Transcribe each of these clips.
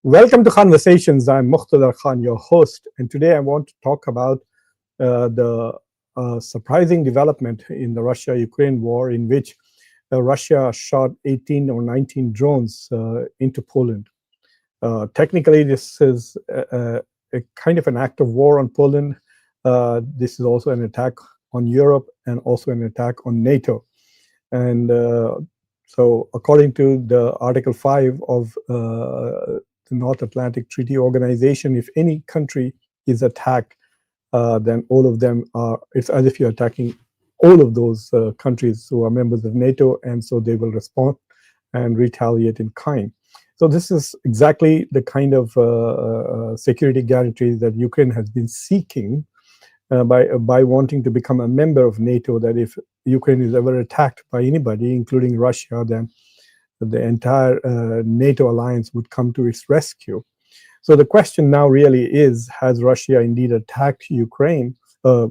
Welcome to Conversations. I'm Muqtadar Khan, your host, and today I want to talk about the surprising development in the Russia-Ukraine war, in which Russia shot 18 or 19 drones into Poland. Technically, this is a kind of an act of war on Poland. This is also an attack on Europe and also an attack on NATO. And so, according to the Article 5 of the North Atlantic Treaty Organization, if any country is attacked, then all of them are, it's as if you're attacking all of those countries who are members of NATO, and so they will respond and retaliate in kind. So this is exactly the kind of security guarantees that Ukraine has been seeking by wanting to become a member of NATO, that if Ukraine is ever attacked by anybody, including Russia, then the entire NATO alliance would come to its rescue. So the question now really is, has Russia indeed attacked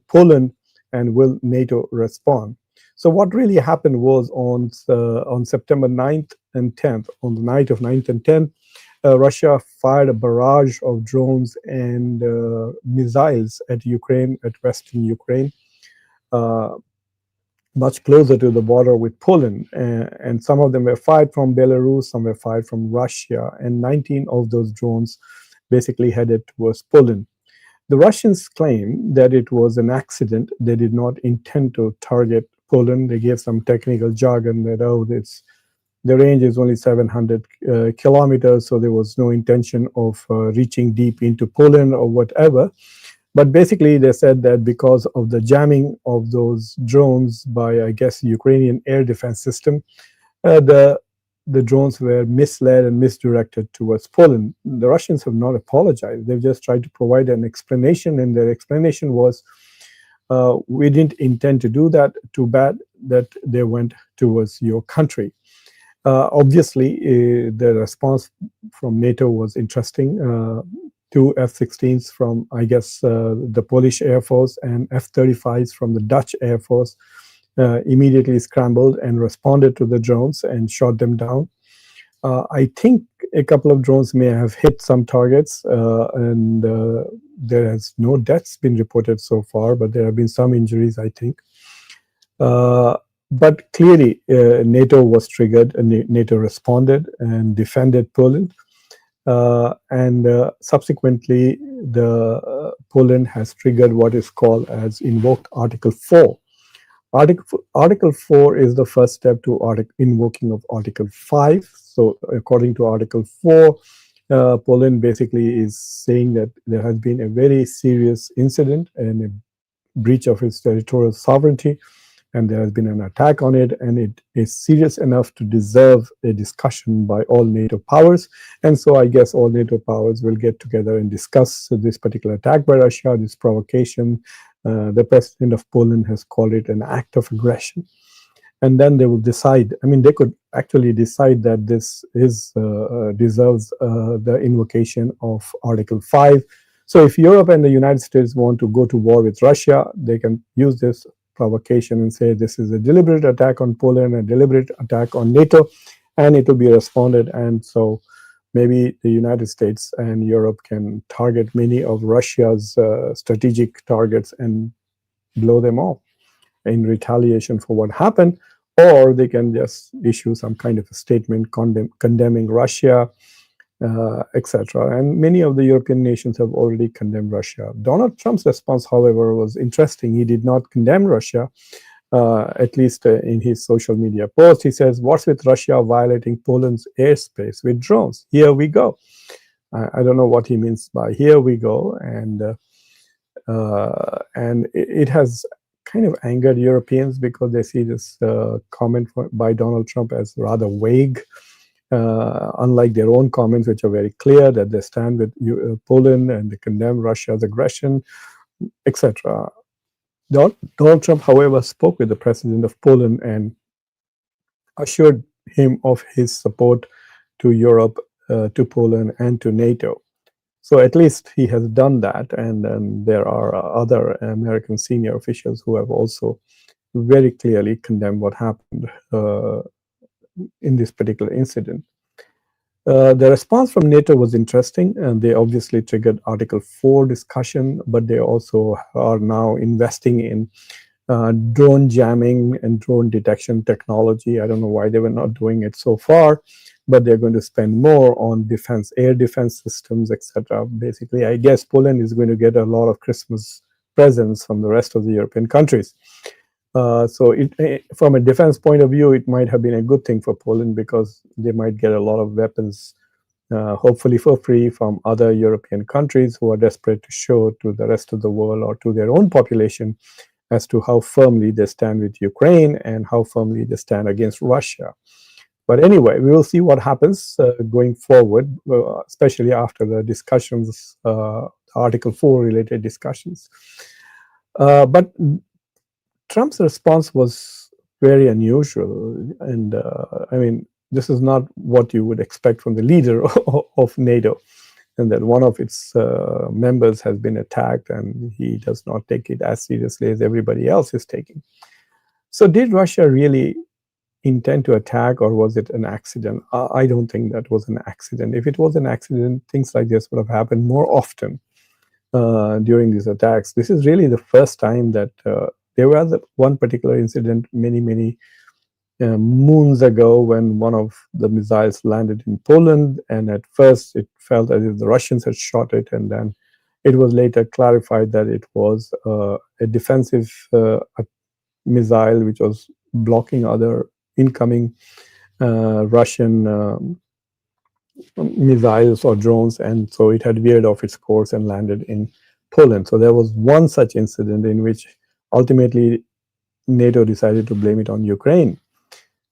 Poland, and will NATO respond? So what really happened was on September 9th and 10th, on the night of 9th and 10th, Russia fired a barrage of drones and missiles at Ukraine, at western Ukraine, much closer to the border with Poland. And some of them were fired from Belarus, some were fired from Russia, and 19 of those drones basically headed towards Poland. The Russians claim that it was an accident. They did not intend to target Poland. They gave some technical jargon that, the range is only 700 kilometers, so there was no intention of reaching deep into Poland or whatever. But basically, they said that because of the jamming of those drones by, I guess, Ukrainian air defense system, the drones were misled and misdirected towards Poland. The Russians have not apologized. They've just tried to provide an explanation, and their explanation was, we didn't intend to do that. Too bad that they went towards your country. Obviously, the response from NATO was interesting. Two F-16s from, I guess, the Polish Air Force and F-35s from the Dutch Air Force immediately scrambled and responded to the drones and shot them down. I think a couple of drones may have hit some targets, and there has no deaths been reported so far, but there have been some injuries, I think. But clearly, NATO was triggered, and NATO responded and defended Poland. And subsequently, Poland has triggered what is called as invoked Article 4. Article 4 is the first step to invoking of Article 5. So according to Article 4, Poland basically is saying that there has been a very serious incident and a breach of its territorial sovereignty, and there has been an attack on it, and it is serious enough to deserve a discussion by all NATO powers. And so I guess all NATO powers will get together and discuss this particular attack by Russia, this provocation. The president of Poland has called it an act of aggression. And then they will decide. I mean, they could actually decide that this deserves the invocation of Article 5. So if Europe and the United States want to go to war with Russia, they can use this provocation and say this is a deliberate attack on Poland, a deliberate attack on NATO, and it will be responded. And so maybe the United States and Europe can target many of Russia's strategic targets and blow them off in retaliation for what happened, or they can just issue some kind of a statement condemning Russia, etc. And many of the European nations have already condemned Russia. Donald Trump's response, however, was interesting. He did not condemn Russia, at least in his social media post. He says, "What's with Russia violating Poland's airspace with drones? Here we go." I don't know what he means by "here we go," and it has kind of angered Europeans because they see this comment by Donald Trump as rather vague. Unlike their own comments, which are very clear that they stand with Poland and they condemn Russia's aggression, etc. Donald Trump, however, spoke with the president of Poland and assured him of his support to Europe, to Poland, and to NATO. So at least he has done that, and then there are other American senior officials who have also very clearly condemned what happened in this particular incident. The response from NATO was interesting, and they obviously triggered Article 4 discussion, but they also are now investing in drone jamming and drone detection technology. I don't know why they were not doing it so far, but they're going to spend more on defense, air defense systems, etc. Basically, I guess Poland is going to get a lot of Christmas presents from the rest of the European countries. So from a defense point of view, it might have been a good thing for Poland because they might get a lot of weapons, hopefully for free, from other European countries who are desperate to show to the rest of the world or to their own population as to how firmly they stand with Ukraine and how firmly they stand against Russia. But anyway, we will see what happens going forward, especially after the discussions, Article 4 related discussions. But Trump's response was very unusual. And I mean, this is not what you would expect from the leader of NATO, and that one of its members has been attacked and he does not take it as seriously as everybody else is taking. So did Russia really intend to attack, or was it an accident? I don't think that was an accident. If it was an accident, things like this would have happened more often during these attacks. This is really the first time that there was one particular incident many moons ago when one of the missiles landed in Poland, and at first it felt as if the Russians had shot it, and then it was later clarified that it was a defensive missile which was blocking other incoming Russian missiles or drones, and so it had veered off its course and landed in Poland. So there was one such incident in which ultimately NATO decided to blame it on Ukraine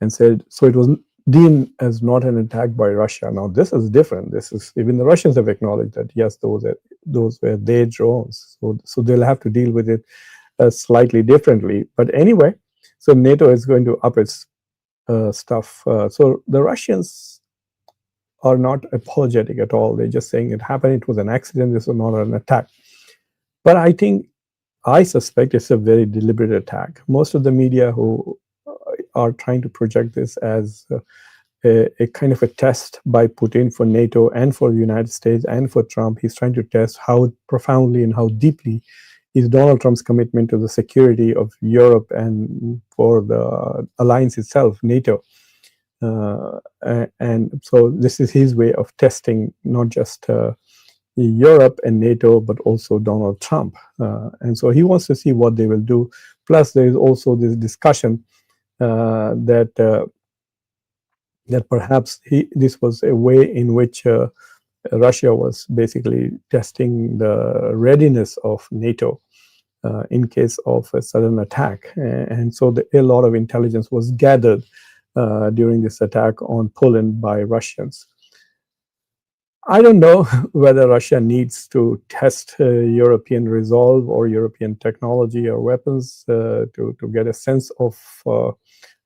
and said, so it was deemed as not an attack by Russia. Now this is different. This is, even the Russians have acknowledged that yes, those were their drones. So they'll have to deal with it slightly differently. But anyway, so NATO is going to up its stuff. So the Russians are not apologetic at all. They're just saying it happened. It was an accident. This was not an attack. But I suspect it's a very deliberate attack. Most of the media who are trying to project this as a kind of a test by Putin for NATO and for the United States and for Trump. He's trying to test how profoundly and how deeply is Donald Trump's commitment to the security of Europe and for the alliance itself, NATO. And so this is his way of testing not just Europe and NATO, but also Donald Trump. And so he wants to see what they will do. Plus, there is also this discussion that perhaps this was a way in which Russia was basically testing the readiness of NATO in case of a sudden attack. And so a lot of intelligence was gathered during this attack on Poland by Russians. I don't know whether Russia needs to test European resolve or European technology or weapons to get a sense of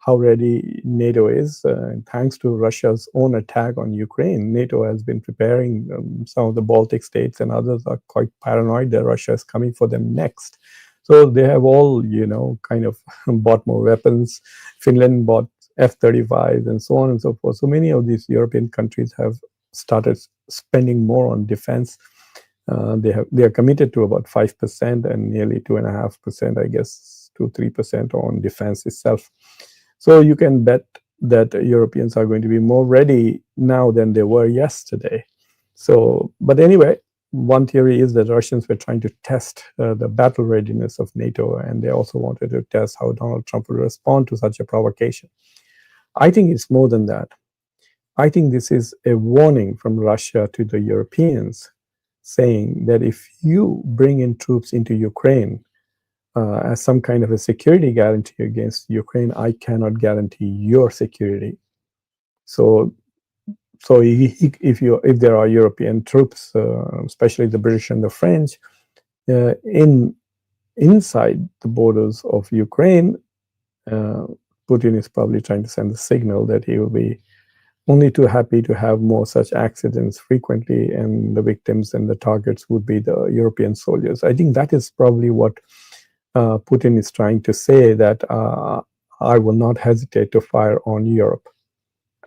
how ready NATO is. And thanks to Russia's own attack on Ukraine, NATO has been preparing. Some of the Baltic states and others are quite paranoid that Russia is coming for them next. So they have all, kind of bought more weapons. Finland bought F-35s and so on and so forth. So many of these European countries have started spending more on defense. They are committed to about 5% and nearly 2.5%, I guess, 2-3% on defense itself. So you can bet that Europeans are going to be more ready now than they were yesterday. So, but anyway, one theory is that Russians were trying to test the battle readiness of NATO, and they also wanted to test how Donald Trump would respond to such a provocation. I think it's more than that. I think this is a warning from Russia to the Europeans, saying that if you bring in troops into Ukraine as some kind of a security guarantee against Ukraine, I cannot guarantee your security. So if there are European troops, especially the British and the French, inside the borders of Ukraine, Putin is probably trying to send a signal that he will be only too happy to have more such accidents frequently, and the victims and the targets would be the European soldiers. I think that is probably what Putin is trying to say, that I will not hesitate to fire on Europe.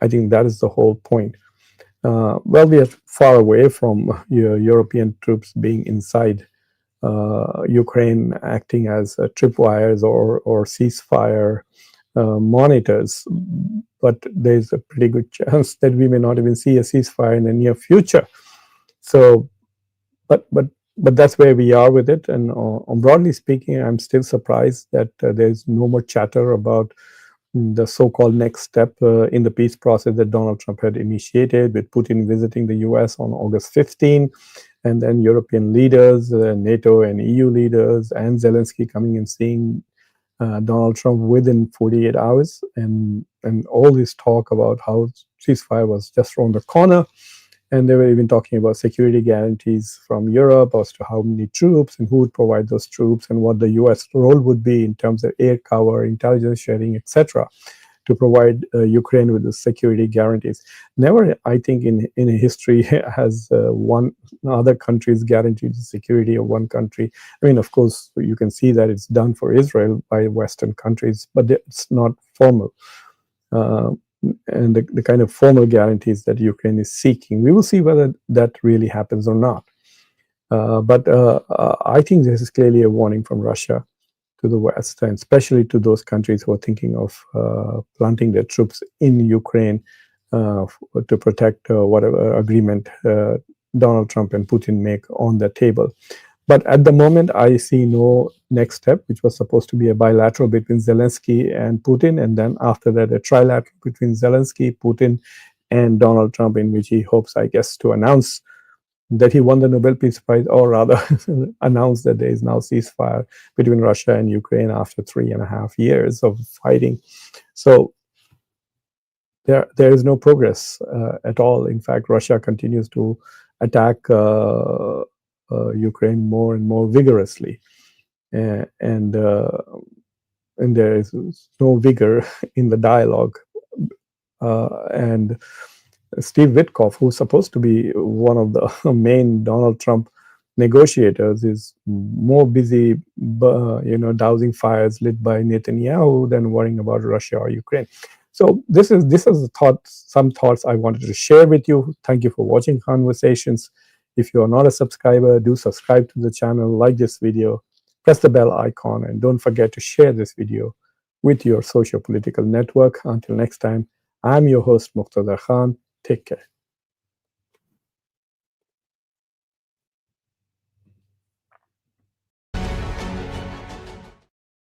I think that is the whole point. Well, we are far away from European troops being inside Ukraine, acting as tripwires or ceasefire monitors. But there's a pretty good chance that we may not even see a ceasefire in the near future. So, but that's where we are with it. And broadly speaking, I'm still surprised that there's no more chatter about the so-called next step in the peace process that Donald Trump had initiated, with Putin visiting the US on August 15, and then European leaders, NATO and EU leaders, and Zelensky coming and seeing Donald Trump within 48 hours, and all this talk about how ceasefire was just around the corner. And they were even talking about security guarantees from Europe as to how many troops and who would provide those troops, and what the US role would be in terms of air cover, intelligence sharing, etc., to provide Ukraine with the security guarantees. Never, I think, in history has one other country's guaranteed the security of one country. I mean, of course, you can see that it's done for Israel by Western countries, but it's not formal. And the kind of formal guarantees that Ukraine is seeking. We will see whether that really happens or not. But I think this is clearly a warning from Russia to the West, and especially to those countries who are thinking of planting their troops in Ukraine to protect whatever agreement Donald Trump and Putin make on the table. But at the moment, I see no next step, which was supposed to be a bilateral between Zelensky and Putin, and then after that, a trilateral between Zelensky, Putin, and Donald Trump, in which he hopes, I guess, to announce that he won the Nobel Peace Prize, or rather announce that there is now ceasefire between Russia and Ukraine after 3.5 years of fighting. So there is no progress at all. In fact, Russia continues to attack Ukraine more and more vigorously, and there is no vigor in the dialogue. And Steve Witkoff, who's supposed to be one of the main Donald Trump negotiators, is more busy, dousing fires lit by Netanyahu than worrying about Russia or Ukraine. So this is some thoughts I wanted to share with you. Thank you for watching Conversations. If you are not a subscriber, do subscribe to the channel, like this video, press the bell icon, and don't forget to share this video with your socio-political network. Until next time, I'm your host, Muqtada Khan. Take care.